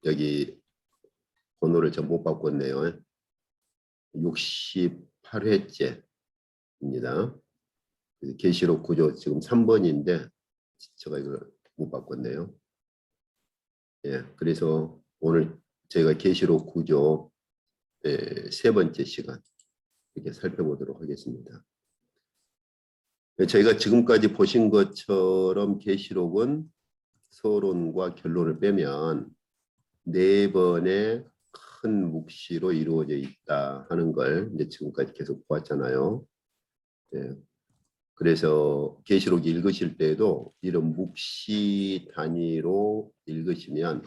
여기 번호를 좀 못 바꿨네요. 68회째입니다. 계시록 구조 지금 3번인데 제가 이걸 못 바꿨네요. 예, 그래서 오늘 제가 계시록 구조 세 번째 시간 이렇게 살펴보도록 하겠습니다. 저희가 지금까지 보신 것처럼 계시록은 서론과 결론을 빼면 네 번의 큰 묵시로 이루어져 있다 하는 걸 이제 지금까지 계속 보았잖아요. 예. 그래서 계시록 읽으실 때에도 이런 묵시 단위로 읽으시면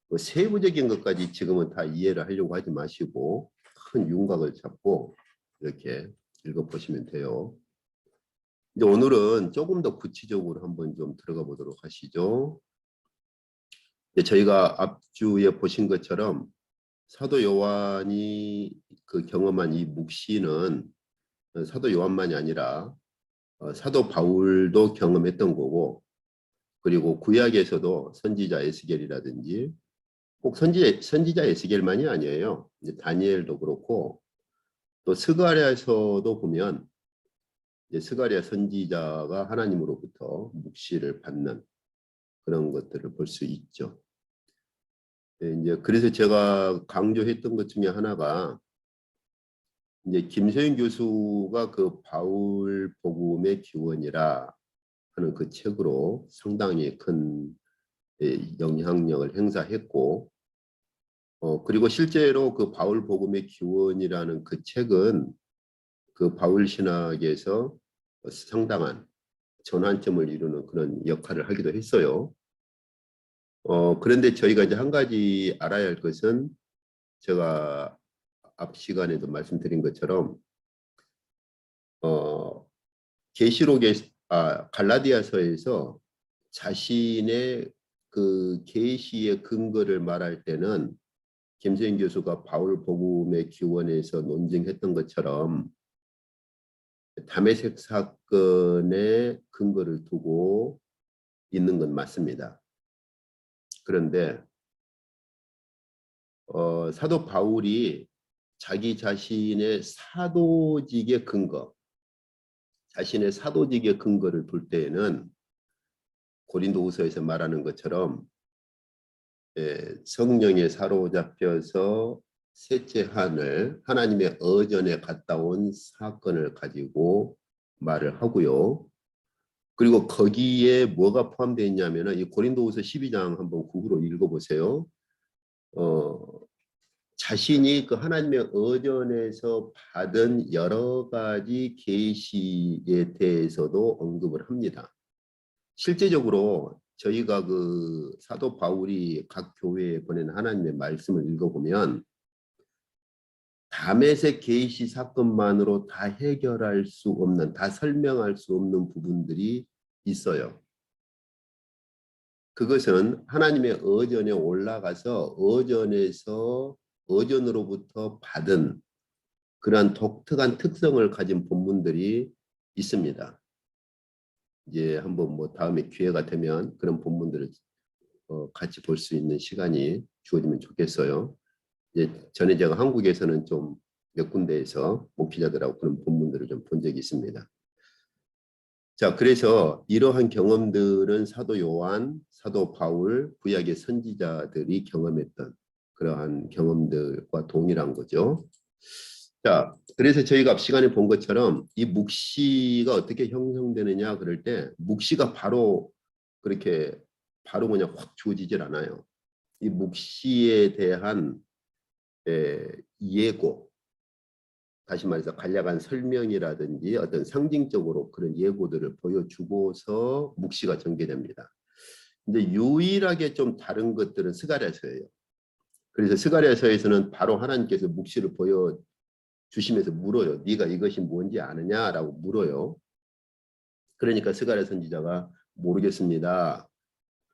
뭐 세부적인 것까지 지금은 다 이해를 하려고 하지 마시고 큰 윤곽을 잡고 이렇게 읽어보시면 돼요. 이제 오늘은 조금 더 구체적으로 한번 좀 들어가 보도록 하시죠. 저희가 앞주에 보신 것처럼 사도 요한이 그 경험한 이 묵시는 사도 요한만이 아니라 사도 바울도 경험했던 거고, 그리고 구약에서도 선지자 에스겔이라든지 꼭 선지자 에스겔만이 아니에요. 이제 다니엘도 그렇고 또 스가랴에서도 보면 이제 스가랴 선지자가 하나님으로부터 묵시를 받는 그런 것들을 볼 수 있죠. 이제 그래서 제가 강조했던 것 중에 하나가 이제 김소영 교수가 그 바울 복음의 기원이라 하는 그 책으로 상당히 큰 영향력을 행사했고, 그리고 실제로 그 바울 복음의 기원이라는 그 책은 그 바울 신학에서 상당한 전환점을 이루는 그런 역할을 하기도 했어요. 그런데 저희가 이제 한 가지 알아야 할 것은 제가 앞 시간에도 말씀드린 것처럼 계시록의 갈라디아서에서 자신의 그 계시의 근거를 말할 때는 김세인 교수가 바울 복음의 기원에서 논증했던 것처럼 다메섹 사건의 근거를 두고 있는 건 맞습니다. 그런데 사도 바울이 자기 자신의 사도직의 근거, 자신의 사도직의 근거를 둘 때에는 고린도후서에서 말하는 것처럼 성령에 사로잡혀서 셋째 하늘 하나님의 어전에 갔다 온 사건을 가지고 말을 하고요. 그리고 거기에 뭐가 포함되어 있냐면 이 고린도후서 12장 한번 국으로 읽어보세요. 자신이 그 하나님의 어전에서 받은 여러 가지 계시에 대해서도 언급을 합니다. 실제적으로 저희가 그 사도 바울이 각 교회에 보낸 하나님의 말씀을 읽어보면 다메섹 계시 사건만으로 다 해결할 수 없는, 다 설명할 수 없는 부분들이 있어요. 그것은 하나님의 어전에 올라가서 어전으로부터 받은 그러한 독특한 특성을 가진 본문들이 있습니다. 이제 한번 뭐 다음에 기회가 되면 그런 본문들을 같이 볼 수 있는 시간이 주어지면 좋겠어요. 이제 전에 제가 한국에서는 좀 몇 군데에서 목회자들하고 그런 본문들을 좀 본 적이 있습니다. 자, 그래서 이러한 경험들은 사도 요한, 사도 바울, 구약의 선지자들이 경험했던 그러한 경험들과 동일한 거죠. 자, 그래서 저희가 앞 시간에 본 것처럼 이 묵시가 어떻게 형성되느냐 그럴 때 묵시가 바로 그렇게 바로 그냥 확 주어지질 않아요. 이 묵시에 대한 예고, 다시 말해서 간략한 설명이라든지 어떤 상징적으로 그런 예고들을 보여주고서 묵시가 전개됩니다. 근데 유일하게 좀 다른 것들은 스가랴서예요. 그래서 스가랴서에서는 바로 하나님께서 묵시를 보여주시면서 물어요. 네가 이것이 뭔지 아느냐라고 물어요. 그러니까 스가랴 선지자가 모르겠습니다.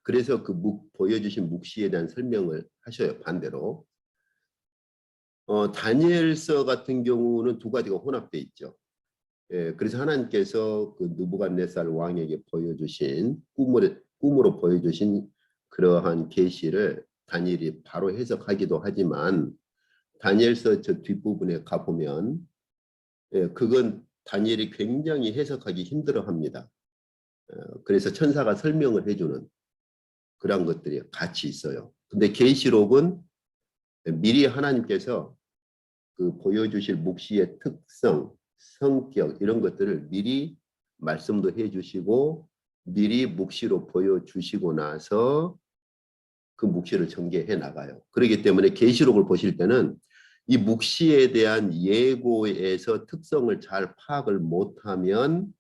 그래서 그 보여주신 묵시에 대한 설명을 하셔요. 반대로. 다니엘서 같은 경우는 두 가지가 혼합되어 있죠. 그래서 하나님께서 그 느부갓네살 왕에게 보여주신 꿈으로 보여주신 그러한 계시를 다니엘이 바로 해석하기도 하지만 다니엘서 저 뒷부분에 가보면 그건 다니엘이 굉장히 해석하기 힘들어합니다. 그래서 천사가 설명을 해주는 그런 것들이 같이 있어요. 근데 계시록은 미리 하나님께서 그 보여주실 묵시의 특성, 성격 이런 것들을 미리 말씀도 해주시고 미리 묵시로 보여주시고 나서 그 묵시를 전개해 나가요. 그렇기 때문에 계시록을 보실 때는 이 묵시에 대한 예고에서 특성을 잘 파악을 못하면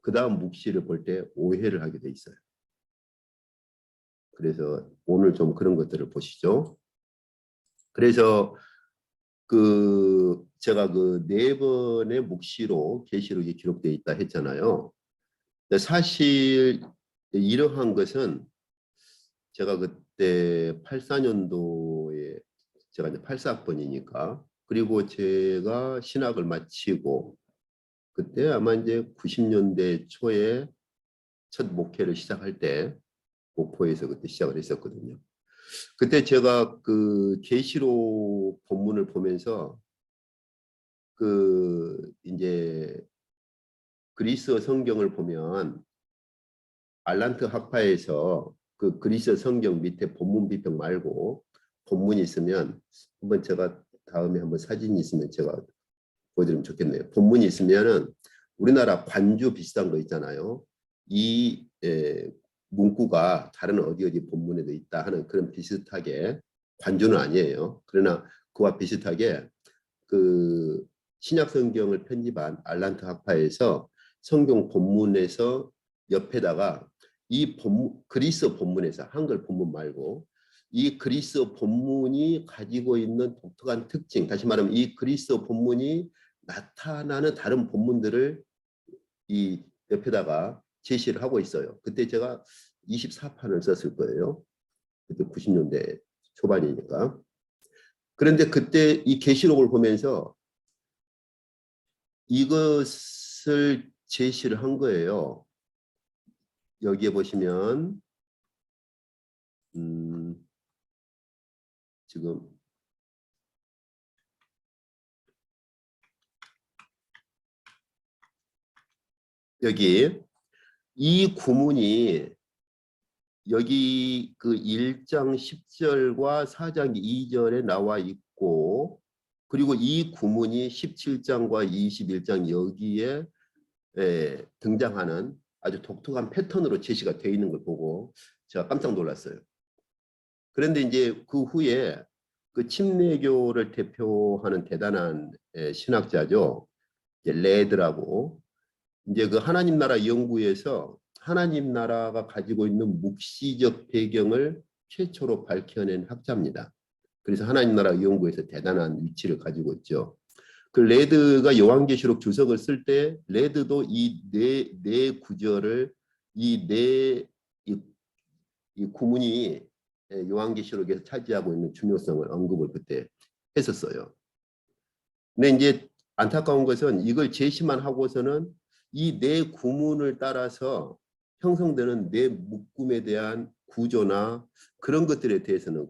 그 다음 묵시를 볼 때 오해를 하게 돼 있어요. 그래서 오늘 좀 그런 것들을 보시죠. 그래서 그 제가 그 4번의 묵시로 계시록이 기록되어 있다 했잖아요. 근데 사실 이러한 것은 제가 그때 84년도에 제가 이제 84학번이니까 그리고 제가 신학을 마치고 그때 아마 이제 90년대 초에 첫 목회를 시작할 때 목포에서 그때 시작을 했었거든요. 그때 제가 그 계시록 본문을 보면서 그 이제 그리스어 성경을 보면 알란트 학파에서 그 그리스어 성경 밑에 본문 비평 말고 본문이 있으면 한번 제가 다음에 한번 사진이 있으면 제가 보여드리면 좋겠네요. 본문이 있으면은 우리나라 관주 비슷한 거 있잖아요. 이 문구가 다른 어디 본문에도 있다 하는 그런 비슷하게 관주는 아니에요. 그러나 그와 비슷하게 그 신약 성경을 편집한 알란트 학파에서 성경 본문에서 옆에다가 이 본문, 그리스어 본문에서 한글 본문 말고 이 그리스어 본문이 가지고 있는 독특한 특징, 다시 말하면 이 그리스어 본문이 나타나는 다른 본문들을 이 옆에다가 제시를 하고 있어요. 그때 제가 24판을 썼을 거예요. 그때 90년대 초반이니까. 그런데 그때 이 계시록을 보면서 이것을 제시를 한 거예요. 여기에 보시면 지금 여기 이 구문이 여기 그 1장 10절과 4장 2절에 나와 있고 그리고 이 구문이 17장과 21장 여기에 등장하는 아주 독특한 패턴으로 제시가 되어 있는 걸 보고 제가 깜짝 놀랐어요. 그런데 이제 그 후에 그 침례교를 대표하는 대단한 신학자죠. 레드라고 이제 그 하나님 나라 연구에서 하나님 나라가 가지고 있는 묵시적 배경을 최초로 밝혀낸 학자입니다. 그래서 하나님 나라 연구에서 대단한 위치를 가지고 있죠. 그 레드가 요한계시록 주석을 쓸 때 레드도 이 네 구절을 이 구문이 요한계시록에서 차지하고 있는 중요성을 언급을 그때 했었어요. 근데 이제 안타까운 것은 이걸 제시만 하고서는 이 네 구문을 따라서 형성되는 네 묶음에 대한 구조나 그런 것들에 대해서는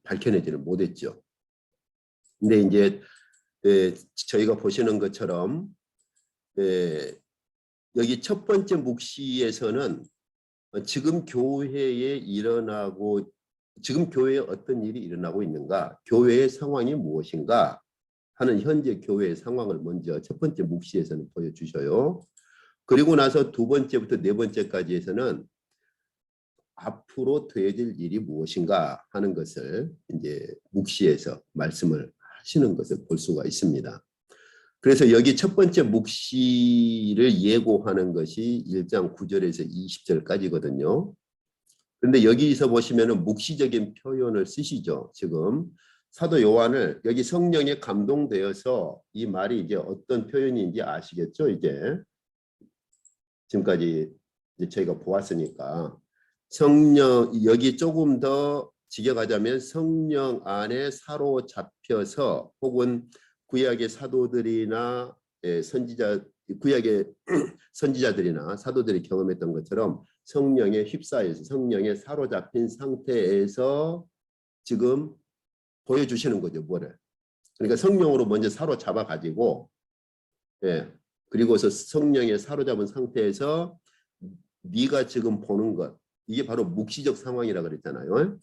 밝혀내지를 못했죠. 근데 이제 저희가 보시는 것처럼 여기 첫 번째 묵시에서는 지금 교회에 지금 교회에 어떤 일이 일어나고 있는가, 교회의 상황이 무엇인가 하는 현재 교회의 상황을 먼저 첫 번째 묵시에서는 보여주셔요. 그리고 나서 두 번째부터 네 번째까지에서는 앞으로 더해질 일이 무엇인가 하는 것을 이제 묵시에서 말씀을 하시는 것을 볼 수가 있습니다. 그래서 여기 첫 번째 묵시를 예고하는 것이 1장 9절에서 20절까지거든요. 그런데 여기서 보시면은 묵시적인 표현을 쓰시죠. 지금 사도 요한을 여기 성령에 감동되어서 이 말이 이제 어떤 표현인지 아시겠죠? 이제 지금까지 이제 저희가 보았으니까 성령 여기 조금 더 직역하자면 성령 안에 사로잡혀서 혹은 구약의 사도들이나 선지자 구약의 선지자들이나 사도들이 경험했던 것처럼 성령에 휩싸여서 성령에 사로잡힌 상태에서 지금 보여주시는 거죠. 뭐를. 그러니까 성령으로 먼저 사로잡아 가지고 예. 그리고서 성령에 사로잡은 상태에서 네가 지금 보는 것 이게 바로 묵시적 상황이라 그랬잖아요.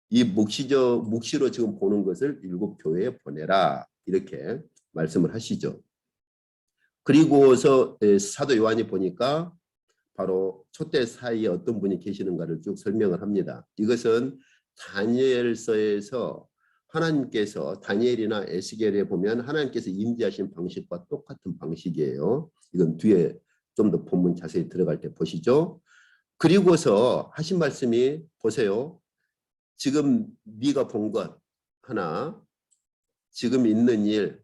이 묵시로 지금 보는 것을 일곱 교회에 보내라 이렇게 말씀을 하시죠. 그리고서 사도 요한이 보니까 바로 촛대 사이에 어떤 분이 계시는가를 쭉 설명을 합니다. 이것은 다니엘서에서 하나님께서 다니엘이나 에스겔에 보면 하나님께서 임재하신 방식과 똑같은 방식이에요. 이건 뒤에 좀 더 본문 자세히 들어갈 때 보시죠. 그리고서 하신 말씀이 보세요. 지금 네가 본 것 하나, 지금 있는 일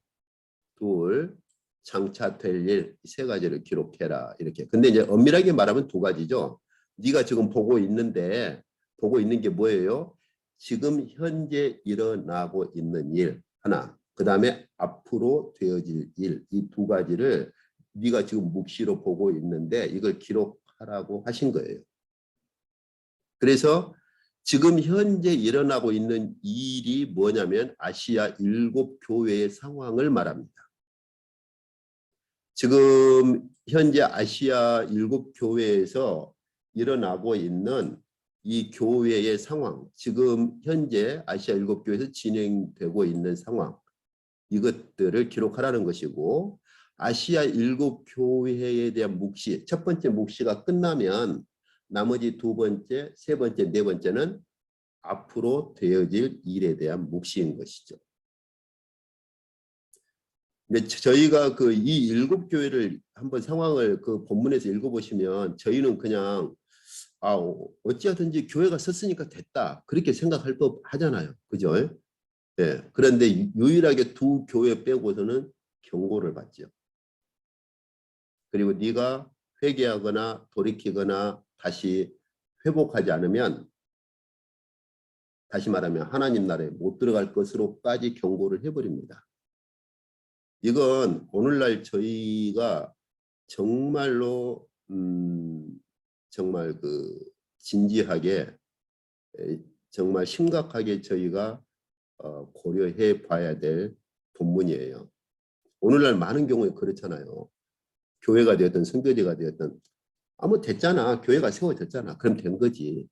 둘, 장차 될 일 세 가지를 기록해라 이렇게. 근데 이제 엄밀하게 말하면 두 가지죠. 네가 지금 보고 있는 게 뭐예요? 지금 현재 일어나고 있는 일 하나, 그 다음에 앞으로 되어질 일 이 두 가지를 네가 지금 묵시로 보고 있는데 이걸 기록하라고 하신 거예요. 그래서 지금 현재 일어나고 있는 일이 뭐냐면 아시아 일곱 교회의 상황을 말합니다. 지금 현재 아시아 일곱 교회에서 일어나고 있는 이 교회의 상황, 지금 현재 아시아 일곱 교회에서 진행되고 있는 상황, 이것들을 기록하라는 것이고, 아시아 일곱 교회에 대한 묵시, 첫 번째 묵시가 끝나면 나머지 두 번째, 세 번째, 네 번째는 앞으로 되어질 일에 대한 묵시인 것이죠. 근데 저희가 그 이 일곱 교회를 한번 상황을 그 본문에서 읽어보시면 저희는 그냥 어찌하든지 교회가 섰으니까 됐다 그렇게 생각할 법 하잖아요. 그죠? 예. 그런데 유일하게 두 교회 빼고서는 경고를 받죠. 그리고 네가 회개하거나 돌이키거나 다시 회복하지 않으면 다시 말하면 하나님 나라에 못 들어갈 것으로까지 경고를 해버립니다. 이건 오늘날 저희가 정말로 정말 그 진지하게 정말 심각하게 저희가 고려해 봐야 될 본문이에요. 오늘날 많은 경우에 그렇잖아요. 교회가 되었든 선교지가 되었든 뭐 됐잖아. 교회가 세워졌잖아. 그럼 된 거지.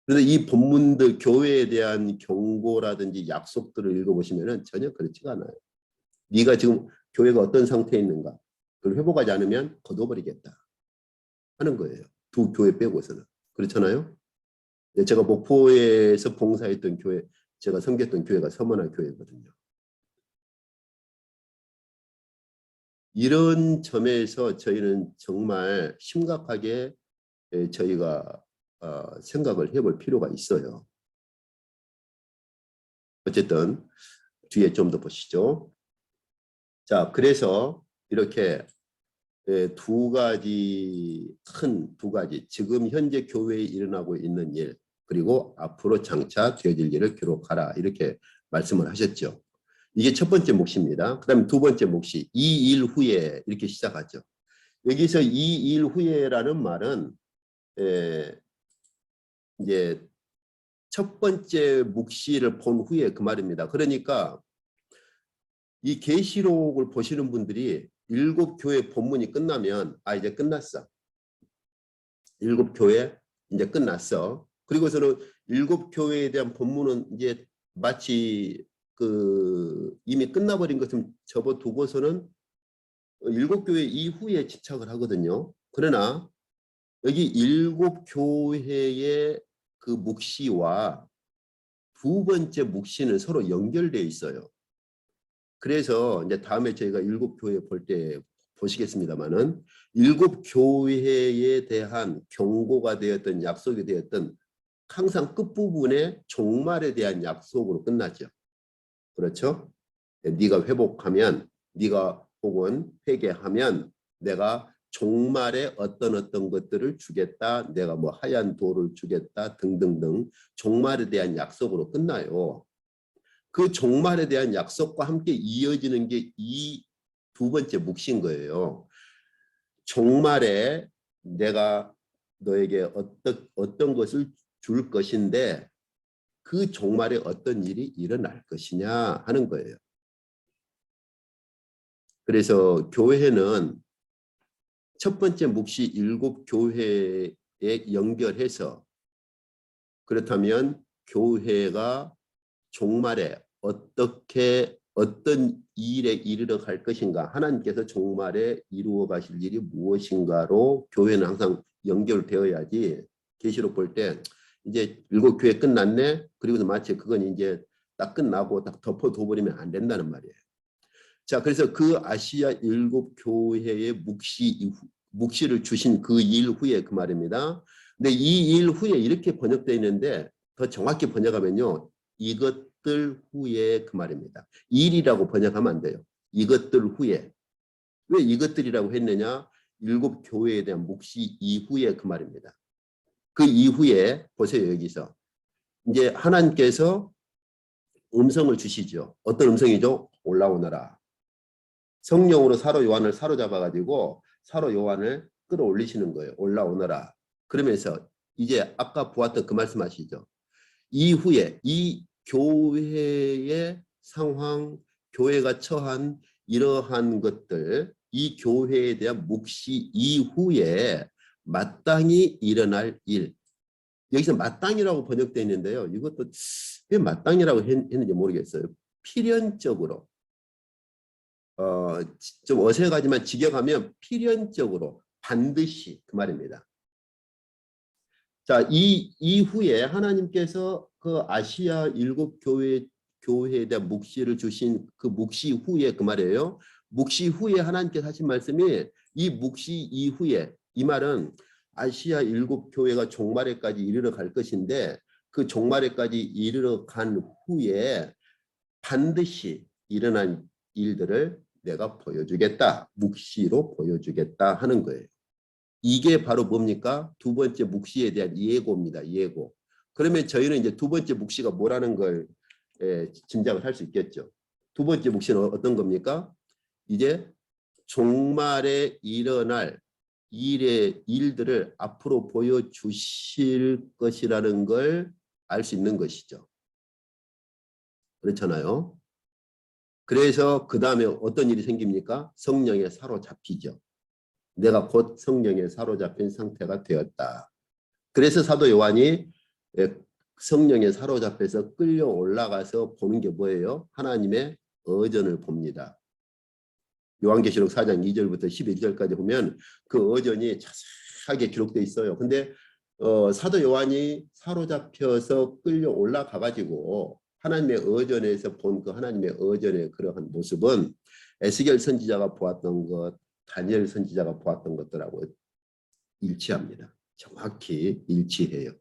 그래서 이 본문들 교회에 대한 경고라든지 약속들을 읽어보시면 전혀 그렇지가 않아요. 네가 지금 교회가 어떤 상태에 있는가 그걸 회복하지 않으면 거둬버리겠다 하는 거예요. 두 교회 빼고서는. 그렇잖아요. 제가 목포에서 봉사했던 교회, 제가 섬겼던 교회가 서머나 교회거든요. 이런 점에서 저희는 정말 심각하게 저희가 생각을 해볼 필요가 있어요. 어쨌든 뒤에 좀 더 보시죠. 자, 그래서 이렇게 두 가지 지금 현재 교회에 일어나고 있는 일 그리고 앞으로 장차 되어질 일을 기록하라 이렇게 말씀을 하셨죠. 이게 첫 번째 몫입니다. 그 다음에 두 번째 몫이 이 일 후에 이렇게 시작하죠. 여기서 이 일 후에라는 말은 이제 첫 번째 묵시를 본 후에 그 말입니다. 그러니까 이 계시록을 보시는 분들이 일곱 교회 본문이 끝나면 이제 끝났어. 일곱 교회 이제 끝났어. 그리고서는 일곱 교회에 대한 본문은 이제 마치 이미 끝나버린 것처럼 접어두고서는 일곱 교회 이후에 집착을 하거든요. 그러나 여기 일곱 교회의 그 묵시와 두 번째 묵시는 서로 연결되어 있어요. 그래서 이제 다음에 저희가 일곱 교회 볼 때 보시겠습니다만은 일곱 교회에 대한 경고가 되었던 약속이 되었던 항상 끝부분에 종말에 대한 약속으로 끝나죠. 그렇죠? 네가 회복하면 네가 혹은 회개하면 내가 종말에 어떤 것들을 주겠다. 내가 뭐 하얀 돌을 주겠다 등등등 종말에 대한 약속으로 끝나요. 그 종말에 대한 약속과 함께 이어지는 게 이 두 번째 묵시인 거예요. 종말에 내가 너에게 어떤 것을 줄 것인데 그 종말에 어떤 일이 일어날 것이냐 하는 거예요. 그래서 교회는 첫 번째 묵시 7교회에 연결해서 그렇다면 교회가 종말에 어떤 일에 이르러 갈 것인가, 하나님께서 종말에 이루어 가실 일이 무엇인가로 교회는 항상 연결되어야지. 계시록 볼 때 이제 7교회 끝났네, 그리고 마치 그건 이제 딱 끝나고 딱 덮어둬버리면 안 된다는 말이에요. 자, 그래서 그 아시아 7교회의 묵시를 주신 그 일 후에 그 말입니다. 근데 이 일 후에 이렇게 번역되어 있는데 더 정확히 번역하면요, 이것들 후에 그 말입니다. 일이라고 번역하면 안 돼요. 이것들 후에. 왜 이것들이라고 했느냐? 7교회에 대한 묵시 이후에 그 말입니다. 그 이후에 보세요. 여기서 이제 하나님께서 음성을 주시죠. 어떤 음성이죠? 올라오너라. 성령으로 사도 요한을 사로잡아가지고 사도 요한을 끌어올리시는 거예요. 올라오너라. 그러면서 이제 아까 보았던 그 말씀하시죠. 이후에 이 교회의 상황, 교회가 처한 이러한 것들, 이 교회에 대한 묵시 이후에 마땅히 일어날 일. 여기서 마땅이라고 번역되어 있는데요. 이것도 왜 마땅이라고 했는지 모르겠어요. 필연적으로. 좀 어색하지만 직역하면 필연적으로 반드시 그 말입니다. 자, 이 이후에 하나님께서 그 아시아 7교회에 대한 묵시를 주신 그 묵시 후에 그 말이에요. 묵시 후에 하나님께서 하신 말씀이 이 묵시 이후에, 이 말은 아시아 7교회가 종말에까지 이르러 갈 것인데 그 종말에까지 이르러 간 후에 반드시 일어난 일들을 내가 보여주겠다. 묵시로 보여주겠다 하는 거예요. 이게 바로 뭡니까? 두 번째 묵시에 대한 예고입니다. 예고. 그러면 저희는 이제 두 번째 묵시가 뭐라는 걸 짐작을 할 수 있겠죠. 두 번째 묵시는 어떤 겁니까? 이제 종말에 일어날 일들을 앞으로 보여주실 것이라는 걸 알 수 있는 것이죠. 그렇잖아요. 그래서 그 다음에 어떤 일이 생깁니까? 성령에 사로잡히죠. 내가 곧 성령에 사로잡힌 상태가 되었다. 그래서 사도 요한이 성령에 사로잡혀서 끌려 올라가서 보는 게 뭐예요? 하나님의 어전을 봅니다. 요한계시록 4장 2절부터 11절까지 보면 그 어전이 자세하게 기록되어 있어요. 근데 사도 요한이 사로잡혀서 끌려 올라가 가지고 하나님의 어전에서 본 그 하나님의 어전의 그러한 모습은 에스겔 선지자가 보았던 것, 다니엘 선지자가 보았던 것들하고 일치합니다. 정확히 일치해요.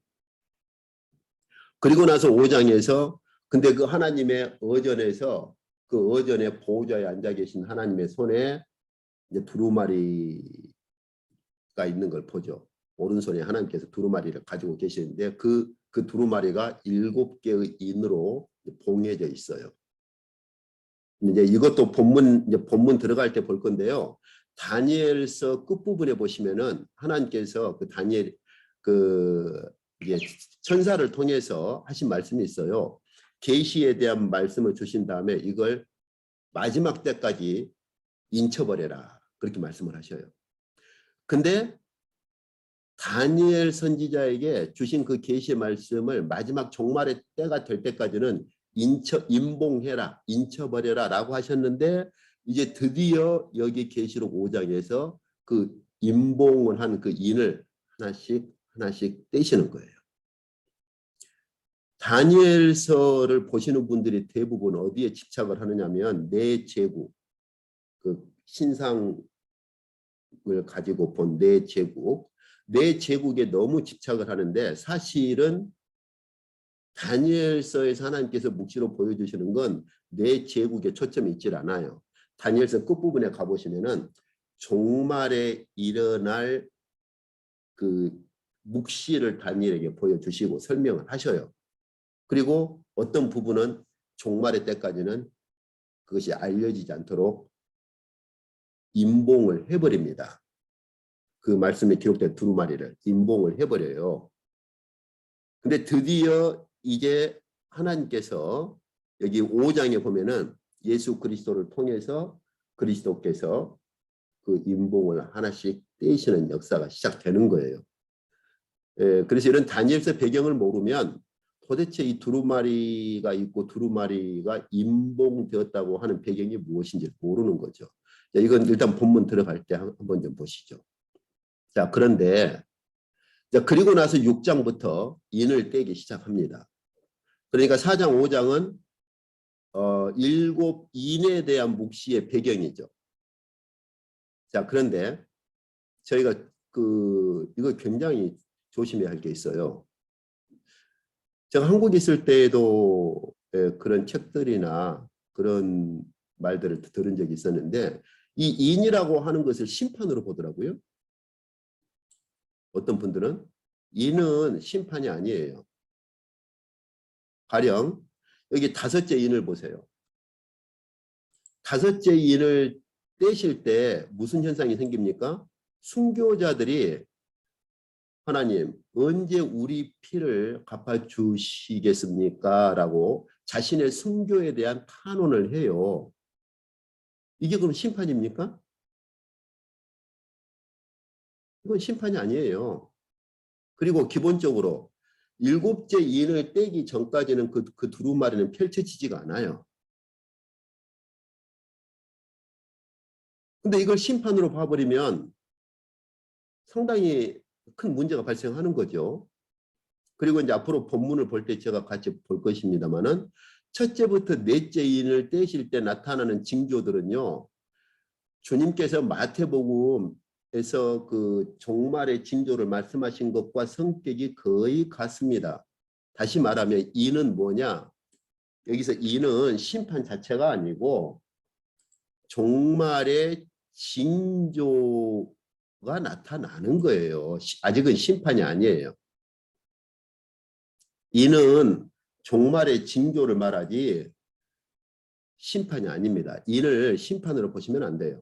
그리고 나서 5장에서 근데 그 하나님의 어전에서 그 어전의 보호자에 앉아 계신 하나님의 손에 이제 두루마리가 있는 걸 보죠. 오른손에 하나님께서 두루마리를 가지고 계시는데 그 두루마리가 7개의 인으로 봉해져 있어요. 이제 이것도 본문 들어갈 때 볼 건데요. 다니엘서 끝부분에 보시면은 하나님께서 그 다니엘 이제 천사를 통해서 하신 말씀이 있어요. 계시에 대한 말씀을 주신 다음에 이걸 마지막 때까지 인쳐버려라. 그렇게 말씀을 하셔요. 근데 다니엘 선지자에게 주신 그 계시의 말씀을 마지막 종말의 때가 될 때까지는 인봉해라, 인쳐버려라 라고 하셨는데 이제 드디어 여기 계시록 5장에서 그 인봉을 한 그 인을 하나씩 떼시는 거예요. 다니엘서를 보시는 분들이 대부분 어디에 집착을 하느냐면 내 제국, 그 신상을 가지고 본 내 제국, 내 제국에 너무 집착을 하는데 사실은 다니엘서에서 하나님께서 묵시로 보여주시는 건 내 제국에 초점이 있질 않아요. 다니엘서 끝부분에 가보시면은 종말에 일어날 그 묵시를 다니엘에게 보여주시고 설명을 하셔요. 그리고 어떤 부분은 종말의 때까지는 그것이 알려지지 않도록 임봉을 해버립니다. 그 말씀에 기록된 두루마리를 임봉을 해버려요. 근데 드디어 이제 하나님께서 여기 5장에 보면은 예수 그리스도를 통해서 그리스도께서 그 인봉을 하나씩 떼시는 역사가 시작되는 거예요. 그래서 이런 다니엘서 배경을 모르면 도대체 이 두루마리가 있고 두루마리가 임봉되었다고 하는 배경이 무엇인지 모르는 거죠. 자, 이건 일단 본문 들어갈 때 한번 좀 보시죠. 자, 그런데 자, 그리고 나서 6장부터 인을 떼기 시작합니다. 그러니까 4장, 5장은 일곱 인에 대한 묵시의 배경이죠. 자, 그런데 저희가 이거 굉장히 조심해야 할 게 있어요. 제가 한국에 있을 때에도 그런 책들이나 그런 말들을 들은 적이 있었는데 이 인이라고 하는 것을 심판으로 보더라고요. 어떤 분들은 인은 심판이 아니에요. 가령 여기 5째 인을 보세요. 5째 인을 떼실 때 무슨 현상이 생깁니까? 순교자들이 하나님 언제 우리 피를 갚아주시겠습니까? 라고 자신의 순교에 대한 탄원을 해요. 이게 그럼 심판입니까? 이건 심판이 아니에요. 그리고 기본적으로 7째 인을 떼기 전까지는 그 두루마리는 펼쳐지지가 않아요. 근데 이걸 심판으로 봐버리면 상당히 큰 문제가 발생하는 거죠. 그리고 이제 앞으로 본문을 볼 때 제가 같이 볼 것입니다만은 첫째부터 넷째 인을 떼실 때 나타나는 징조들은요. 주님께서 마태복음에서 그 종말의 징조를 말씀하신 것과 성격이 거의 같습니다. 다시 말하면 인은 뭐냐? 여기서 인은 심판 자체가 아니고 종말의 징조가 나타나는 거예요. 아직은 심판이 아니에요. 인은 종말의 징조를 말하지 심판이 아닙니다. 인을 심판으로 보시면 안 돼요.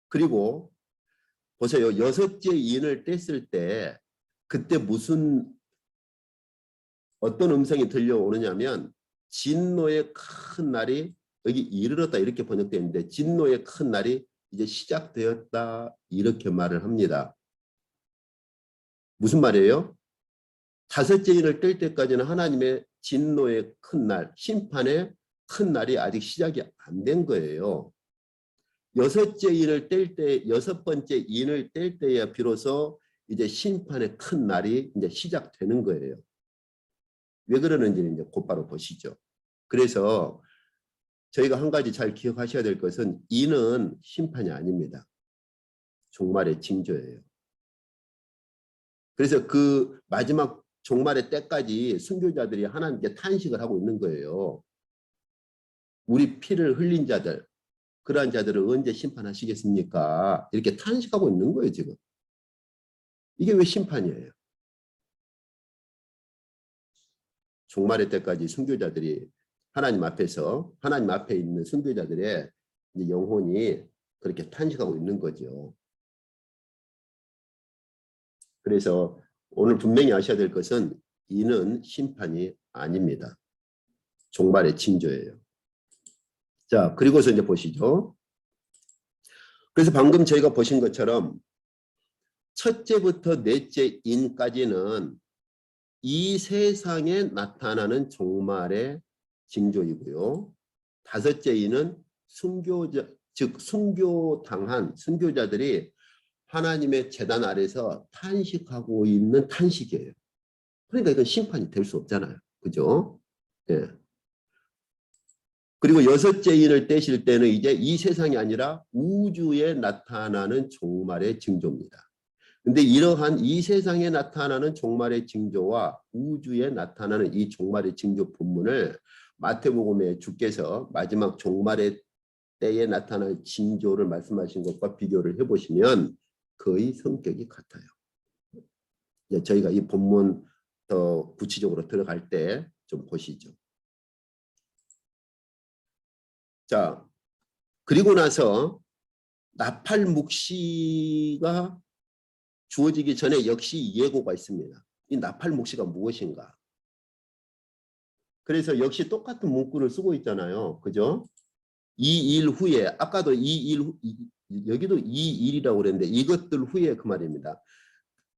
그리고 보세요. 6째 인을 뗐을 때 그때 어떤 음성이 들려오느냐면 진노의 큰 날이 여기 이르렀다 이렇게 번역되어 있는데 진노의 큰 날이 이제 시작되었다 이렇게 말을 합니다. 무슨 말이에요? 5째 인을 뗄 때까지는 하나님의 진노의 큰 날, 심판의 큰 날이 아직 시작이 안 된 거예요. 6째 인을 뗄 때, 6번째 인을 뗄 때야 비로소 이제 심판의 큰 날이 이제 시작되는 거예요. 왜 그러는지는 이제 곧바로 보시죠. 그래서 저희가 한 가지 잘 기억하셔야 될 것은 인은 심판이 아닙니다. 종말의 징조예요. 그래서 그 마지막 종말의 때까지 순교자들이 하나님께 탄식을 하고 있는 거예요. 우리 피를 흘린 자들, 그러한 자들을 언제 심판하시겠습니까? 이렇게 탄식하고 있는 거예요, 지금. 이게 왜 심판이에요? 종말의 때까지 순교자들이 하나님 앞에서 하나님 앞에 있는 순교자들의 영혼이 그렇게 탄식하고 있는 거죠. 그래서 오늘 분명히 아셔야 될 것은 이는 심판이 아닙니다. 종말의 징조예요. 자, 그리고서 이제 보시죠. 그래서 방금 저희가 보신 것처럼 첫째부터 넷째 인까지는 이 세상에 나타나는 종말의 징조이고요. 5째 인은 순교자, 즉 순교당한 순교자들이 하나님의 제단 아래서 탄식하고 있는 탄식이에요. 그러니까 이건 심판이 될 수 없잖아요. 그죠? 예. 그리고 6째 인을 떼실 때는 이제 이 세상이 아니라 우주에 나타나는 종말의 징조입니다. 근데 이러한 이 세상에 나타나는 종말의 징조와 우주에 나타나는 이 종말의 징조 본문을 마태복음에 주께서 마지막 종말의 때에 나타날 징조를 말씀하신 것과 비교를 해보시면 거의 성격이 같아요. 저희가 이 본문 더 구체적으로 들어갈 때 좀 보시죠. 자, 그리고 나서 나팔 묵시가 주어지기 전에 역시 예고가 있습니다. 이 나팔 묵시가 무엇인가? 그래서 역시 똑같은 문구를 쓰고 있잖아요. 그죠? 2일 후에 아까도 2일 여기도 2일이라고 그랬는데 이것들 후에 그 말입니다.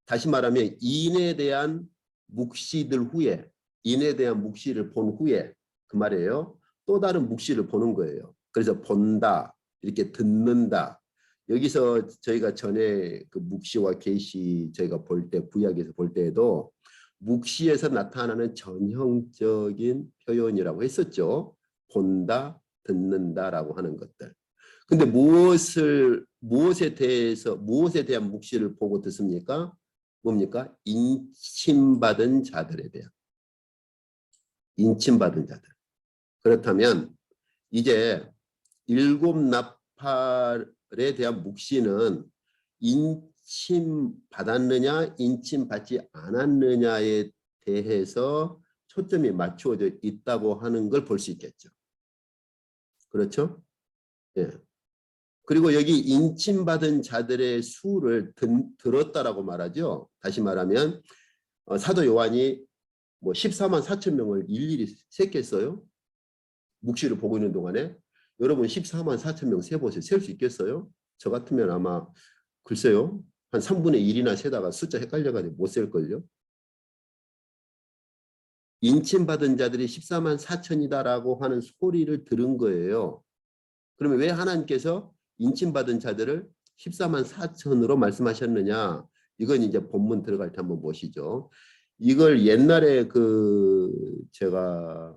다시 말하면 인에 대한 묵시들 후에 인에 대한 묵시를 본 후에 그 말이에요. 또 다른 묵시를 보는 거예요. 그래서 본다, 이렇게 듣는다. 여기서 저희가 전에 그 묵시와 계시 저희가 볼 때 구약에서 볼 때에도 묵시에서 나타나는 전형적인 표현이라고 했었죠. 본다, 듣는다라고 하는 것들. 근데 무엇에 대한 묵시를 보고 듣습니까? 뭡니까? 인침받은 자들에 대한. 인침받은 자들. 그렇다면 이제 일곱 나팔에 대한 묵시는 인침받았느냐 인침받지 않았느냐에 대해서 초점이 맞추어져 있다고 하는 걸 볼 수 있겠죠. 그렇죠? 예. 그리고 여기 인침받은 자들의 수를 들었다라고 말하죠. 다시 말하면 사도 요한이 뭐 14만 4천 명을 일일이 셌겠어요? 묵시를 보고 있는 동안에 여러분 14만 4천 명 세보세요. 셀 수 있겠어요? 저 같으면 아마 글쎄요. 한 3분의 1이나 세다가 숫자 헷갈려가지고 못 셀걸요. 인침받은 자들이 14만 4천이다라고 하는 소리를 들은 거예요. 그러면 왜 하나님께서 인침받은 자들을 14만 4천으로 말씀하셨느냐? 이건 이제 본문 들어갈 때 한번 보시죠. 이걸 옛날에 제가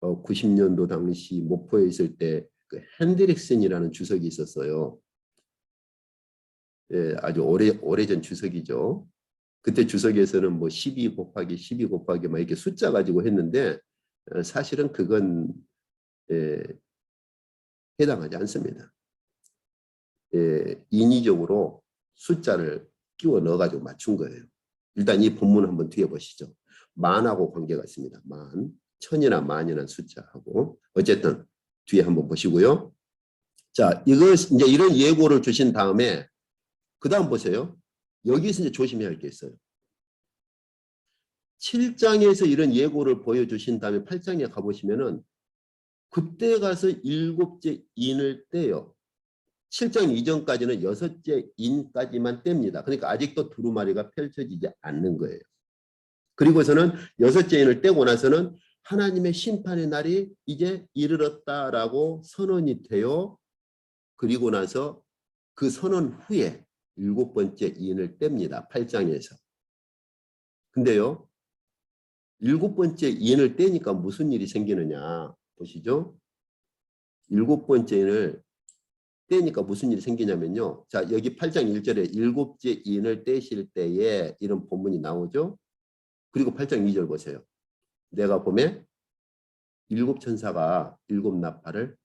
90년도 당시 목포에 있을 때 그 핸드릭슨이라는 주석이 있었어요. 예, 아주 오래전 주석이죠. 그때 주석에서는 뭐 12 곱하기 12 곱하기 막 이렇게 숫자 가지고 했는데 사실은 그건 예, 해당하지 않습니다. 예, 인위적으로 숫자를 끼워 넣어가지고 맞춘 거예요. 일단 이 본문 한번 뒤에 보시죠. 만하고 관계가 있습니다. 만, 천이나 만이라는 숫자하고 어쨌든 뒤에 한번 보시고요. 자, 이거 이제 이런 예고를 주신 다음에 그 다음 보세요. 여기서 이제 조심해야 할 게 있어요. 7장에서 이런 예고를 보여주신 다음에 8장에 가보시면은 그때 가서 일곱째 인을 떼요. 7장 이전까지는 여섯째 인까지만 뗍니다. 그러니까 아직도 두루마리가 펼쳐지지 않는 거예요. 그리고서는 여섯째 인을 떼고 나서는 하나님의 심판의 날이 이제 이르렀다라고 선언이 돼요. 그리고 나서 그 선언 후에 일곱 번째 인을 뗍니다. 8장에서. 근데요. 일곱 번째 인을 떼니까 무슨 일이 생기느냐 보시죠. 일곱 번째 인을 떼니까 무슨 일이 생기냐면요. 자, 여기 8장 1절에 일곱째 인을 떼실 때에 이런 본문이 나오죠. 그리고 8장 2절 보세요. 내가 보면 일곱 천사가 일곱 나팔을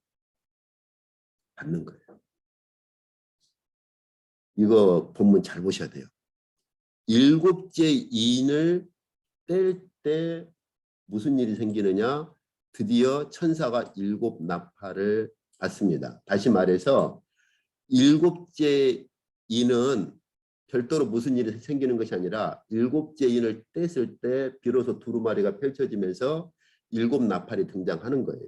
받는 거예요. 이거 본문 잘 보셔야 돼요. 일곱째 인을 뗄 때 무슨 일이 생기느냐? 드디어 천사가 일곱 나팔을 받습니다. 다시 말해서 일곱째 인은 별도로 무슨 일이 생기는 것이 아니라 일곱째 인을 뗐을 때 비로소 두루마리가 펼쳐지면서 일곱 나팔이 등장하는 거예요.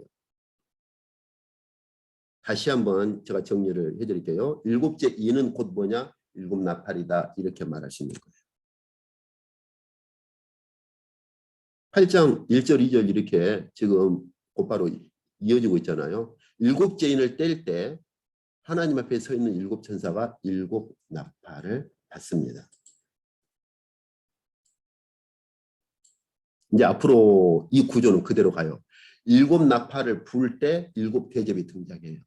다시 한번 제가 정리를 해드릴게요. 일곱째 인은 곧 뭐냐? 일곱 나팔이다. 이렇게 말할 수 있는 거예요. 8장 1절 2절 이렇게 지금 곧바로 이어지고 있잖아요. 일곱째 인을 뗄 때 하나님 앞에 서 있는 일곱 천사가 일곱 나팔을 받습니다. 이제 앞으로 이 구조는 그대로 가요. 일곱 나팔을 불 때 일곱 대접이 등장해요.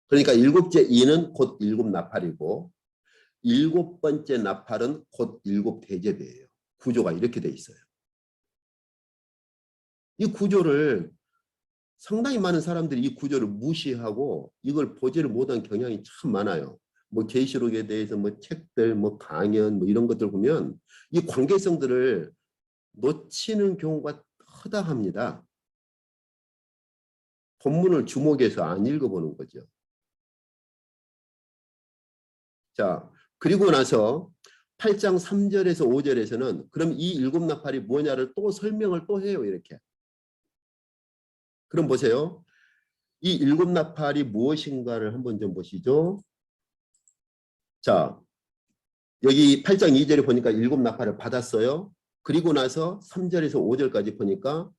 그러니까 일곱째 인은 곧 일곱 나팔이고 일곱 번째 나팔은 곧 일곱 대접이에요. 구조가 이렇게 돼 있어요. 이 구조를 상당히 많은 사람들이 이 구조를 무시하고 이걸 보지를 못한 경향이 참 많아요. 뭐 계시록에 대해서 뭐 책들, 뭐 강연, 뭐 이런 것들 보면 이 관계성들을 놓치는 경우가 허다합니다. 본문을 주목해서 안 읽어보는 거죠. 자, 그리고 나서 8장 3절에서 5절에서는 그럼 이 일곱 나팔이 뭐냐를 또 설명을 또 해요. 이렇게. 그럼 보세요. 이 일곱 나팔이 무엇인가를 한번 좀 보시죠. 자, 여기 8장 2절에 보니까 일곱 나팔을 받았어요. 그리고 나서 3절에서 5절까지 보니까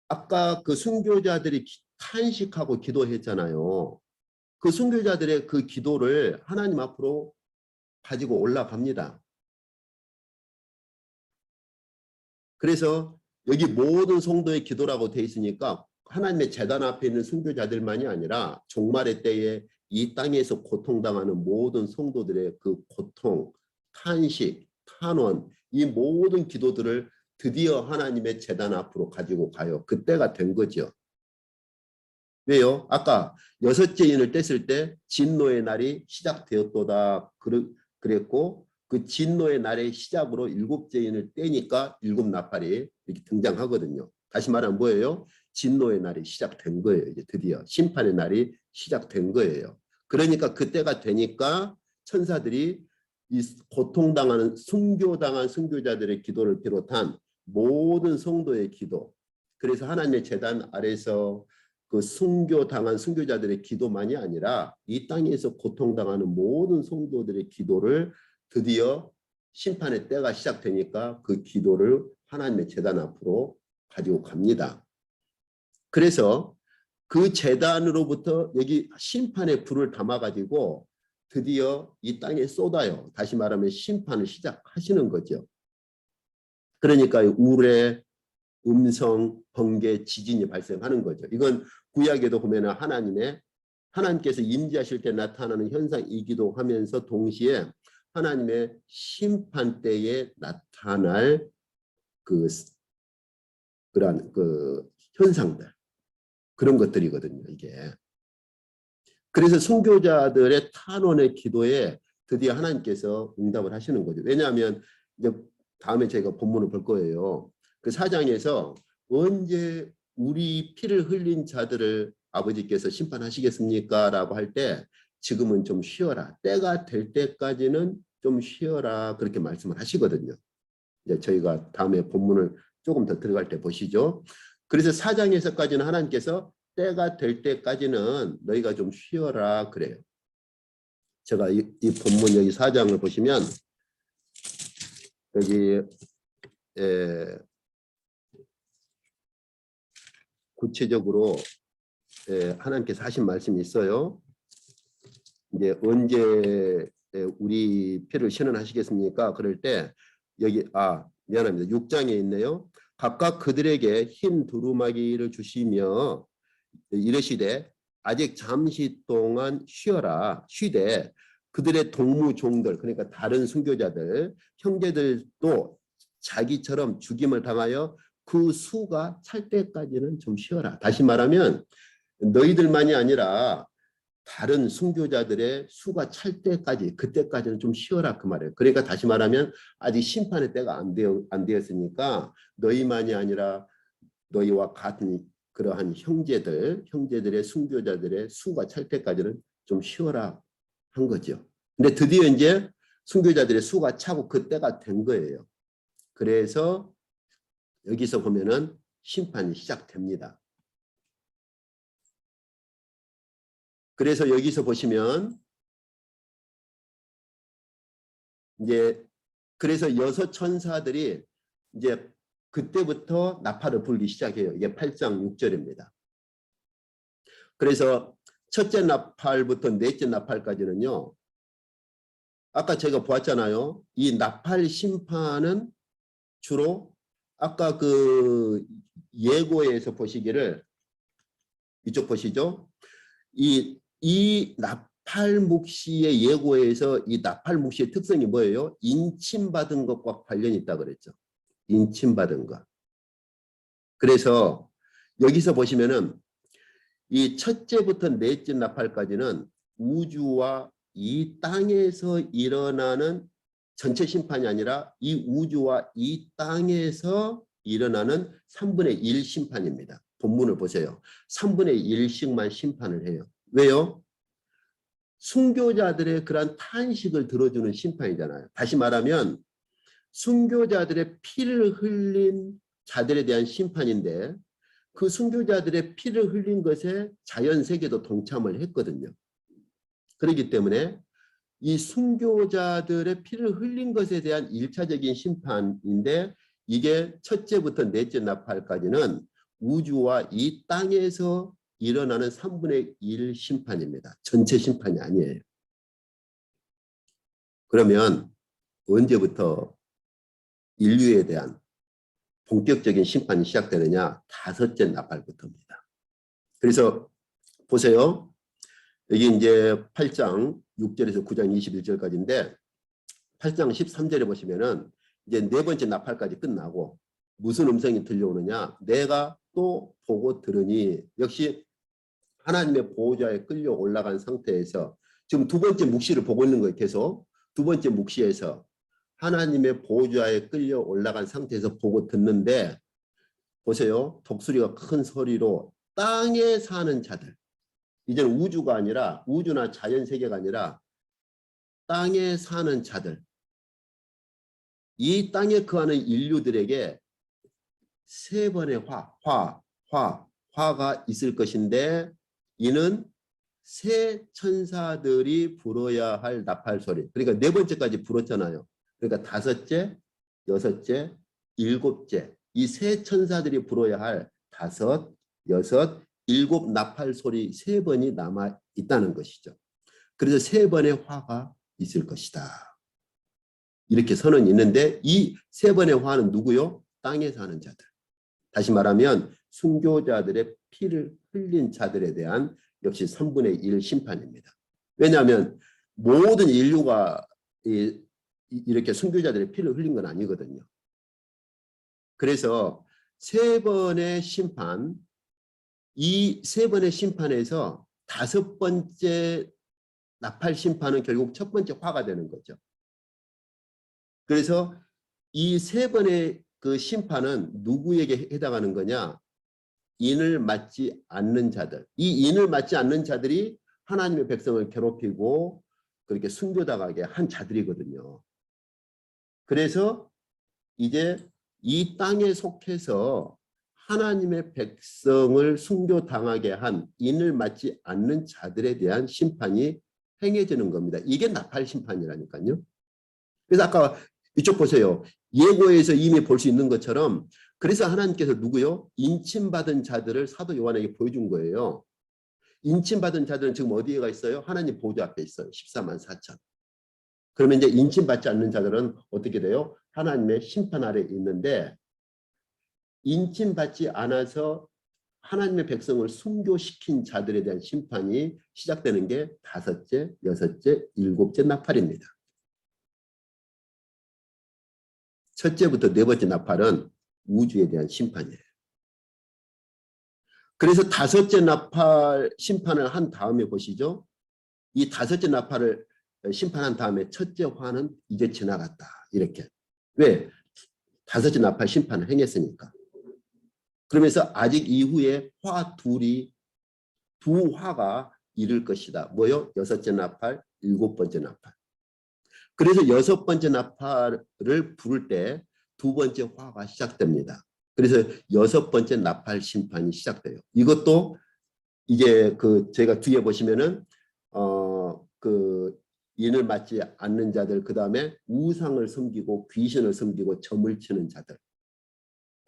아까 그 순교자들이 탄식하고 기도했잖아요. 그 순교자들의 그 기도를 하나님 앞으로 가지고 올라갑니다. 그래서 여기 모든 성도의 기도라고 돼 있으니까 하나님의 제단 앞에 있는 순교자들만이 아니라 종말의 때에 이 땅에서 고통당하는 모든 성도들의 그 고통, 탄식, 탄원, 이 모든 기도들을 드디어 하나님의 제단 앞으로 가지고 가요. 그때가 된 거죠. 왜요? 아까 여섯째 인을 뗐을 때 진노의 날이 시작되었도다 그랬고 그 진노의 날의 시작으로 일곱째 인을 떼니까 일곱 나팔이 이렇게 등장하거든요. 다시 말하면 뭐예요? 진노의 날이 시작된 거예요. 이제 드디어 심판의 날이 시작된 거예요. 그러니까 그때가 되니까 천사들이 이 고통당하는 순교당한 순교자들의 기도를 비롯한 모든 성도의 기도, 그래서 하나님의 제단 아래서 그 순교당한 순교자들의 기도만이 아니라 이 땅에서 고통당하는 모든 성도들의 기도를 드디어 심판의 때가 시작되니까 그 기도를 하나님의 제단 앞으로 가지고 갑니다. 그래서 그 제단으로부터 여기 심판의 불을 담아가지고 드디어 이 땅에 쏟아요. 다시 말하면 심판을 시작하시는 거죠. 그러니까 우레, 음성, 번개, 지진이 발생하는 거죠. 이건 구약에도 보면 하나님께서 임재하실 때 나타나는 현상이기도 하면서 동시에 하나님의 심판 때에 나타날 그러한 그 현상들, 그런 것들이거든요. 이게. 그래서 순교자들의 탄원의 기도에 드디어 하나님께서 응답을 하시는 거죠. 왜냐하면 이제 다음에 저희가 본문을 볼 거예요. 그 4장에서 언제 우리 피를 흘린 자들을 아버지께서 심판하시겠습니까? 라고 할 때 지금은 좀 쉬어라. 때가 될 때까지는 좀 쉬어라. 그렇게 말씀을 하시거든요. 이제 저희가 다음에 본문을 조금 더 들어갈 때 보시죠. 그래서 4장에서까지는 하나님께서 때가 될 때까지는 너희가 좀 쉬어라 그래요. 제가 이 본문 여기 4장을 보시면 여기 구체적으로 하나님께서 하신 말씀이 있어요. 이제 언제 우리 피를 신원하시겠습니까? 그럴 때 여기 미안합니다. 6장에 있네요. 각각 그들에게 흰 두루마기를 주시며 이르시되 아직 잠시 동안 쉬되 그들의 동무종들, 그러니까 다른 순교자들, 형제들도 자기처럼 죽임을 당하여 그 수가 찰 때까지는 좀 쉬어라. 다시 말하면 너희들만이 아니라 다른 순교자들의 수가 찰 때까지, 그때까지는 좀 쉬어라 그 말이에요. 그러니까 다시 말하면 아직 심판의 때가 안 되었으니까 너희만이 아니라 너희와 같은 그러한 형제들의 순교자들의 수가 찰 때까지는 좀 쉬어라 한 거죠. 근데 드디어 이제 순교자들의 수가 차고 그때가 된 거예요. 그래서 여기서 보면은 심판이 시작됩니다. 그래서 여기서 보시면 이제 그래서 여섯 천사들이 이제 그때부터 나팔을 불기 시작해요. 이게 8장 6절입니다. 그래서 첫째 나팔부터 넷째 나팔까지는요. 아까 제가 보았잖아요. 이 나팔 심판은 주로 아까 그 예고에서 보시기를 이쪽 보시죠. 이 나팔 묵시의 예고에서 이 나팔 묵시의 특성이 뭐예요? 인침받은 것과 관련이 있다고 그랬죠. 인침받은 것. 그래서 여기서 보시면은 이 첫째부터 넷째 나팔까지는 우주와 이 땅에서 일어나는 전체 심판이 아니라 이 우주와 이 땅에서 일어나는 3분의 1 심판입니다. 본문을 보세요. 3분의 1씩만 심판을 해요. 왜요? 순교자들의 그러한 탄식을 들어주는 심판이잖아요. 다시 말하면 순교자들의 피를 흘린 자들에 대한 심판인데 그 순교자들의 피를 흘린 것에 자연세계도 동참을 했거든요. 그렇기 때문에 이 순교자들의 피를 흘린 것에 대한 1차적인 심판인데 이게 첫째부터 넷째 나팔까지는 우주와 이 땅에서 일어나는 3분의 1 심판입니다. 전체 심판이 아니에요. 그러면 언제부터 인류에 대한 본격적인 심판이 시작되느냐? 다섯째 나팔부터입니다. 그래서 보세요. 여기 이제 8장 6절에서 9장 21절까지인데 8장 13절에 보시면은 이제 네 번째 나팔까지 끝나고 무슨 음성이 들려오느냐? 내가 또 보고 들으니 역시 하나님의 보호자에 끌려 올라간 상태에서 지금 두 번째 묵시를 보고 있는 거예요. 계속 두 번째 묵시에서 하나님의 보호자에 끌려 올라간 상태에서 보고 듣는데 보세요. 독수리가 큰 소리로 땅에 사는 자들, 이제는 우주가 아니라 우주나 자연세계가 아니라 땅에 사는 자들, 이 땅에 거하는 인류들에게 세 번의 화가 있을 것인데 이는 새 천사들이 불어야 할 나팔 소리. 그러니까 네 번째까지 불었잖아요. 그러니까 다섯째, 여섯째, 일곱째 이 새 천사들이 불어야 할 다섯, 여섯, 일곱 나팔 소리 세 번이 남아 있다는 것이죠. 그래서 세 번의 화가 있을 것이다. 이렇게 선언이 있는데 이 세 번의 화는 누구요? 땅에 사는 자들. 다시 말하면 순교자들의 피를 흘린 자들에 대한 역시 3분의 1 심판입니다. 왜냐하면 모든 인류가 이렇게 순교자들의 피를 흘린 건 아니거든요. 그래서 세 번의 심판, 이 세 번의 심판에서 다섯 번째 나팔 심판은 결국 첫 번째 화가 되는 거죠. 그래서 이 세 번의 그 심판은 누구에게 해당하는 거냐? 인을 맞지 않는 자들. 이 인을 맞지 않는 자들이 하나님의 백성을 괴롭히고 그렇게 순교당하게 한 자들이거든요. 그래서 이제 이 땅에 속해서 하나님의 백성을 순교당하게 한 인을 맞지 않는 자들에 대한 심판이 행해지는 겁니다. 이게 나팔 심판이라니까요. 그래서 아까 이쪽 보세요. 예고에서 이미 볼 수 있는 것처럼 그래서 하나님께서 누구요? 인침받은 자들을 사도 요한에게 보여준 거예요. 인침받은 자들은 지금 어디에 가 있어요? 하나님 보좌 앞에 있어요. 14만 4천. 그러면 이제 인침받지 않는 자들은 어떻게 돼요? 하나님의 심판 아래 있는데 인침받지 않아서 하나님의 백성을 순교시킨 자들에 대한 심판이 시작되는 게 다섯째, 여섯째, 일곱째 나팔입니다. 첫째부터 네 번째 나팔은 우주에 대한 심판이에요. 그래서 다섯째 나팔 심판을 한 다음에 보시죠. 이 다섯째 나팔을 심판한 다음에 첫째 화는 이제 지나갔다. 이렇게. 왜? 다섯째 나팔 심판을 행했으니까. 그러면서 아직 이후에 화 둘이 두 화가 이를 것이다. 뭐요? 여섯째 나팔, 일곱 번째 나팔. 그래서 여섯 번째 나팔을 부를 때 두 번째 화가 시작됩니다. 그래서 여섯 번째 나팔 심판이 시작돼요. 이것도 이게 제가 뒤에 보시면은 인을 맞지 않는 자들, 그 다음에 우상을 섬기고 귀신을 섬기고 점을 치는 자들.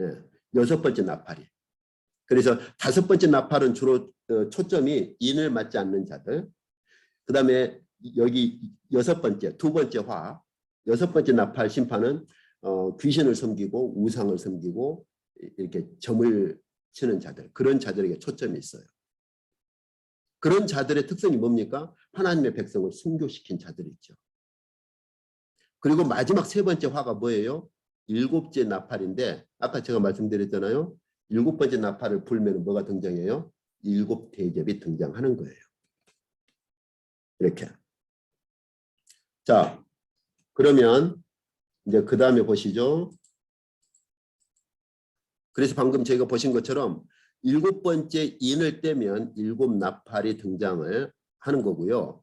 예, 여섯 번째 나팔이. 그래서 다섯 번째 나팔은 주로 초점이 인을 맞지 않는 자들. 그 다음에 여기 여섯 번째, 두 번째 화, 여섯 번째 나팔 심판은 귀신을 섬기고 우상을 섬기고 이렇게 점을 치는 자들, 그런 자들에게 초점이 있어요. 그런 자들의 특성이 뭡니까? 하나님의 백성을 순교시킨 자들이 있죠. 그리고 마지막 세 번째 화가 뭐예요? 일곱째 나팔인데 아까 제가 말씀드렸잖아요. 일곱 번째 나팔을 불면 뭐가 등장해요? 일곱 대접이 등장하는 거예요. 이렇게. 자, 그러면 이제 그 다음에 보시죠. 그래서 방금 저희가 보신 것처럼 일곱 번째 인을 떼면 일곱 나팔이 등장을 하는 거고요.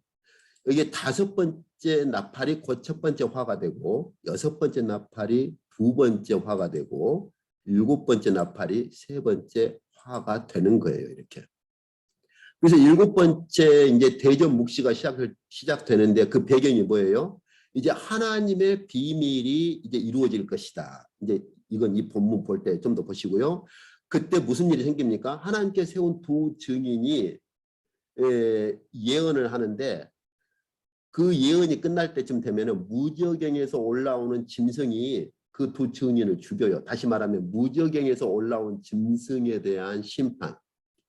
이게 5번째 나팔이 곧 첫 번째 화가 되고 6번째 나팔이 2번째 화가 되고 7번째 나팔이 3번째 화가 되는 거예요. 이렇게. 그래서 7번째 이제 대접 묵시가 시작되는데 그 배경이 뭐예요? 이제 하나님의 비밀이 이제 이루어질 것이다. 이제 이건 이 본문 볼 때 좀 더 보시고요. 그때 무슨 일이 생깁니까? 하나님께 세운 두 증인이 예언을 하는데 그 예언이 끝날 때쯤 되면은 무저경에서 올라오는 짐승이 그 두 증인을 죽여요. 다시 말하면 무저경에서 올라온 짐승에 대한 심판.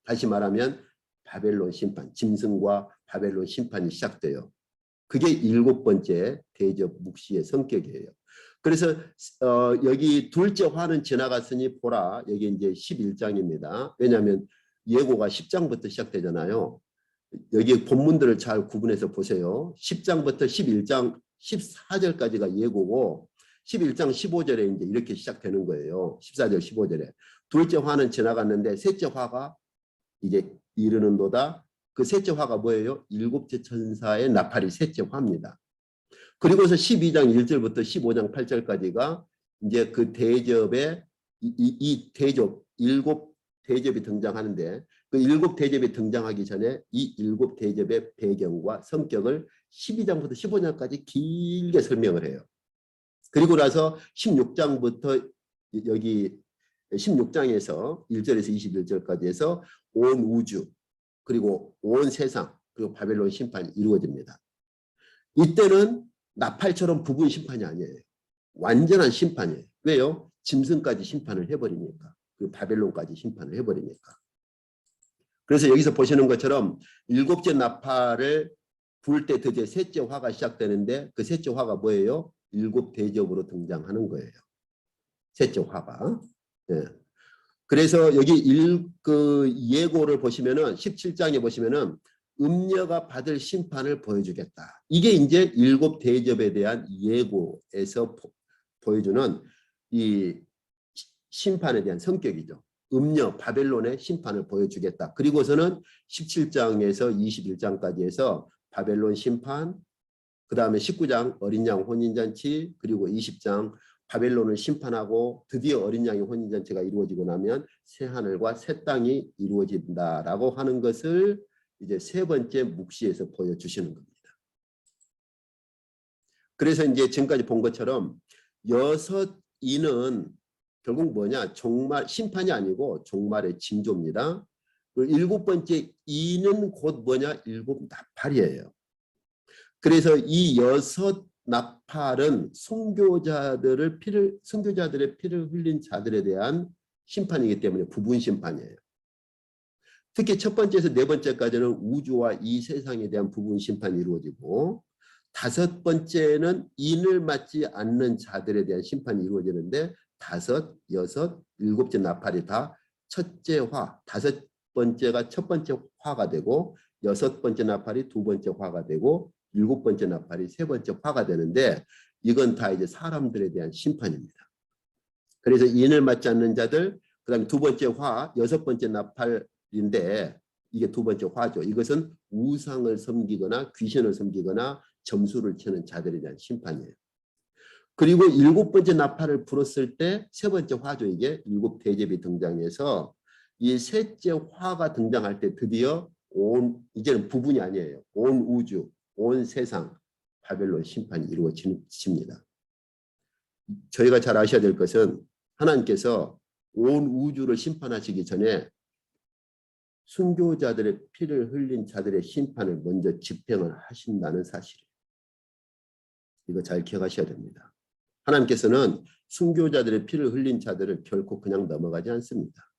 다시 말하면 바벨론 심판, 짐승과 바벨론 심판이 시작돼요. 그게 7번째 대접 묵시의 성격이에요. 그래서 여기 둘째 화는 지나갔으니 보라. 여기 이제 11장입니다. 왜냐하면 예고가 10장부터 시작되잖아요. 여기 본문들을 잘 구분해서 보세요. 10장부터 11장 14절까지가 예고고 11장 15절에 이제 이렇게 시작되는 거예요. 14절 15절에. 둘째 화는 지나갔는데 셋째 화가 이제 이르는도다. 그 셋째 화가 뭐예요? 7째 천사의 나팔이 셋째 화입니다. 그리고서 12장 1절부터 15장 8절까지가 이제 그 대접에 이 대접 7대접이 등장하는데 그 7대접이 등장하기 전에 이 7대접의 배경과 성격을 12장부터 15장까지 길게 설명을 해요. 그리고 나서 16장부터 여기 16장에서 1절에서 21절까지 해서 온 우주 그리고 온 세상 그리고 바벨론 심판이 이루어집니다. 이때는 나팔처럼 부분 심판이 아니에요. 완전한 심판이에요. 왜요? 짐승까지 심판을 해버리니까. 그 바벨론까지 심판을 해버리니까. 그래서 여기서 보시는 것처럼 7째 나팔을 불 때 드디어 셋째 화가 시작되는데 그 셋째 화가 뭐예요? 7대접으로 등장하는 거예요. 셋째 화가. 네. 그래서 여기 그 예고를 보시면은 17장에 보시면은 음녀가 받을 심판을 보여주겠다. 이게 이제 7대접에 대한 예고에서 보여주는 이 심판에 대한 성격이죠. 음녀 바벨론의 심판을 보여주겠다. 그리고서는 17장에서 21장까지 해서 바벨론 심판, 그 다음에 19장 어린 양 혼인잔치, 그리고 20장 바벨론을 심판하고 드디어 어린 양의 혼인잔치가 이루어지고 나면 새 하늘과 새 땅이 이루어진다라고 하는 것을 이제 세 번째 묵시에서 보여주시는 겁니다. 그래서 이제 지금까지 본 것처럼 6인은 결국 뭐냐? 종말, 심판이 아니고 종말의 징조입니다. 그리고 7번째 이는 곧 뭐냐? 7 나팔이에요. 그래서 이 6 나팔은 순교자들의 피를 흘린 자들에 대한 심판이기 때문에 부분 심판이에요. 특히 첫 번째에서 네 번째까지는 우주와 이 세상에 대한 부분 심판이 이루어지고 5번째는 인을 맞지 않는 자들에 대한 심판이 이루어지는데 5, 6, 7째 나팔이 다 첫째 화, 5번째가 첫 번째 화가 되고 6번째 나팔이 2번째 화가 되고 7번째 나팔이 3번째 화가 되는데 이건 다 이제 사람들에 대한 심판입니다. 그래서 인을 맞지 않는 자들, 그 다음에 2번째 화, 6번째 나팔인데 이게 2번째 화죠. 이것은 우상을 섬기거나 귀신을 섬기거나 점수를 치는 자들에 대한 심판이에요. 그리고 7번째 나팔을 불었을 때 3번째 화죠. 이게 7대접이 등장해서 이 셋째 화가 등장할 때 드디어 이제는 부분이 아니에요. 온 우주, 온 세상 바벨론 심판이 이루어집니다. 저희가 잘 아셔야 될 것은 하나님께서 온 우주를 심판하시기 전에 순교자들의 피를 흘린 자들의 심판을 먼저 집행을 하신다는 사실이에요. 이거 잘 기억하셔야 됩니다. 하나님께서는 순교자들의 피를 흘린 자들을 결코 그냥 넘어가지 않습니다.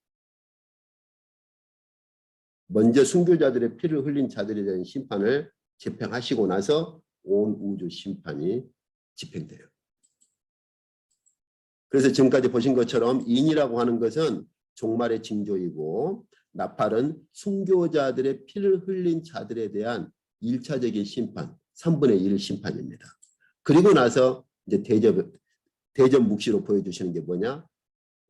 먼저 순교자들의 피를 흘린 자들에 대한 심판을 집행하시고 나서 온 우주 심판이 집행돼요. 그래서 지금까지 보신 것처럼 인이라고 하는 것은 종말의 징조이고 나팔은 순교자들의 피를 흘린 자들에 대한 1차적인 심판, 3분의 1 심판입니다. 그리고 나서 이제 대접 묵시로 보여주시는 게 뭐냐?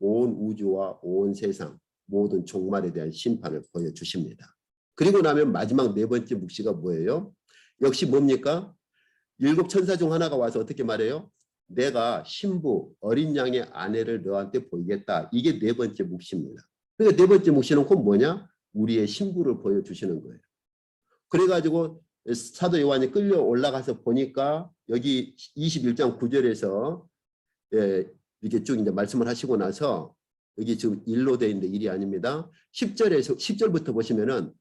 온 우주와 온 세상 모든 종말에 대한 심판을 보여주십니다. 그리고 나면 마지막 4번째 묵시가 뭐예요? 역시 뭡니까? 일곱 천사 중 하나가 와서 어떻게 말해요? 내가 신부 어린 양의 아내를 너한테 보이겠다. 이게 네 번째 묵시입니다. 그러니까 네 번째 묵시는 곧 뭐냐? 우리의 신부를 보여주시는 거예요. 그래가지고 사도 요한이 끌려 올라가서 보니까 여기 21장 9절에서 이렇게 쭉 이제 말씀을 하시고 나서 여기 지금 일로 되어 있는데 일이 아닙니다. 10절부터 보시면은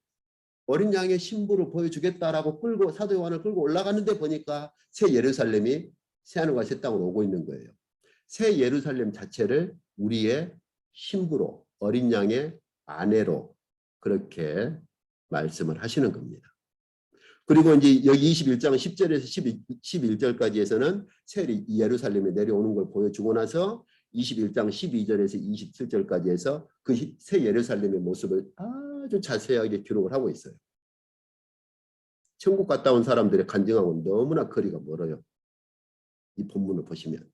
어린 양의 신부를 보여주겠다라고 끌고 사도 요한을 끌고 올라가는데 보니까 새 예루살렘이 새하늘과 새 땅으로 오고 있는 거예요. 새 예루살렘 자체를 우리의 신부로 어린 양의 아내로 그렇게 말씀을 하시는 겁니다. 그리고 이제 여기 21장 10절에서 11절까지에서는 새 예루살렘에 내려오는 걸 보여주고 나서 21장 12절에서 27절까지 해서 그 새 예루살렘의 모습을 아주 자세하게 기록을 하고 있어요. 천국 갔다 온 사람들의 간증하고는 너무나 거리가 멀어요. 이 본문을 보시면.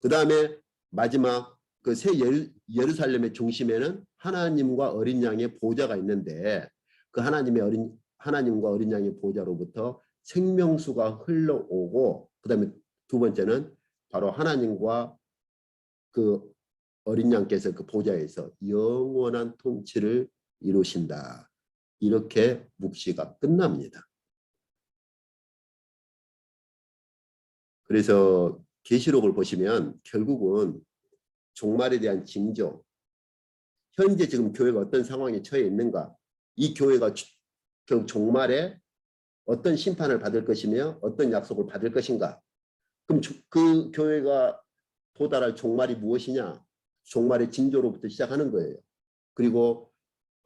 그 다음에 마지막 그 새 예루살렘의 중심에는 하나님과 어린 양의 보좌가 있는데 그 하나님과 어린 양의 보좌로부터 생명수가 흘러오고 그 다음에 두 번째는 바로 하나님과 그 어린 양께서 그 보좌에서 영원한 통치를 이루신다. 이렇게 묵시가 끝납니다. 그래서 계시록을 보시면 결국은 종말에 대한 징조, 현재 지금 교회가 어떤 상황에 처해 있는가, 이 교회가 종말에 어떤 심판을 받을 것이며 어떤 약속을 받을 것인가. 그럼 그 교회가 도달할 종말이 무엇이냐? 종말의 징조로부터 시작하는 거예요. 그리고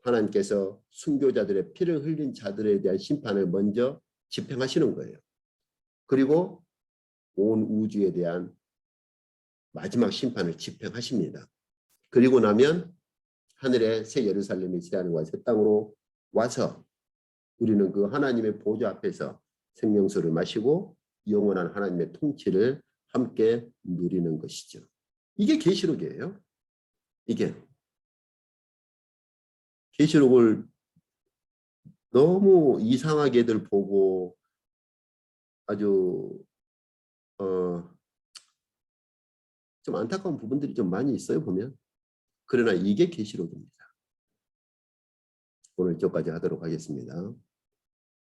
하나님께서 순교자들의 피를 흘린 자들에 대한 심판을 먼저 집행하시는 거예요. 그리고 온 우주에 대한 마지막 심판을 집행하십니다. 그리고 나면 하늘의 새 예루살렘이 새하늘과 새 땅으로 와서 우리는 그 하나님의 보좌 앞에서 생명수를 마시고 영원한 하나님의 통치를 함께 누리는 것이죠. 이게 계시록이에요. 이게 계시록을 너무 이상하게들 보고 아주 좀 안타까운 부분들이 좀 많이 있어요, 보면. 그러나 이게 계시록입니다. 오늘 여기까지 하도록 하겠습니다.